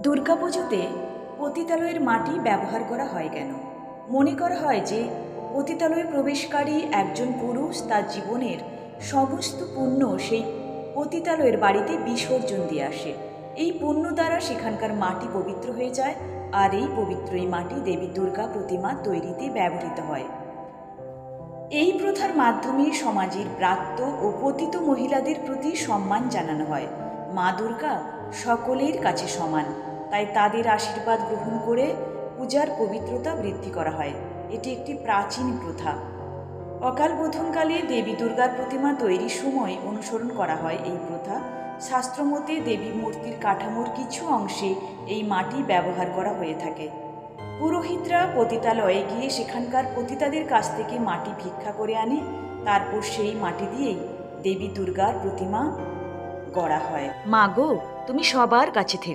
দুর্গাপুজোতে পতিতালয়ের মাটি ব্যবহার করা হয় কেন? মনে করা হয় যে পতিতালয়ে প্রবেশকারী একজন পুরুষ তার জীবনের সমস্ত পুণ্য সেই পতিতালয়ের বাড়িতে বিসর্জন দিয়ে আসে। এই পুণ্য দ্বারা সেখানকার মাটি পবিত্র হয়ে যায়, আর এই পবিত্র এই মাটি দেবী দুর্গা প্রতিমা তৈরিতে ব্যবহৃত হয়। এই প্রথার মাধ্যমে সমাজের ব্রাত্য ও পতিত মহিলাদের প্রতি সম্মান জানানো হয়। মা দুর্গা সকলের কাছে সমান, তাই তাদের আশীর্বাদ গ্রহণ করে পূজার পবিত্রতা বৃদ্ধি করা হয়। এটি একটি প্রাচীন প্রথা। অকাল বোধনকালে দেবী দুর্গার প্রতিমা তৈরির সময় অনুসরণ করা হয় এই প্রথা। শাস্ত্রমতে দেবী মূর্তির কাঠামোর কিছু অংশে এই মাটি ব্যবহার করা হয়ে থাকে। পুরোহিতরা পতিতালয়ে গিয়ে সেখানকার পতিতাদের কাছ থেকে মাটি ভিক্ষা করে আনে, তারপর সেই মাটি দিয়েই দেবী দুর্গার প্রতিমা গড়া হয়। মা গো, তুমি সবার কাছে থেকো।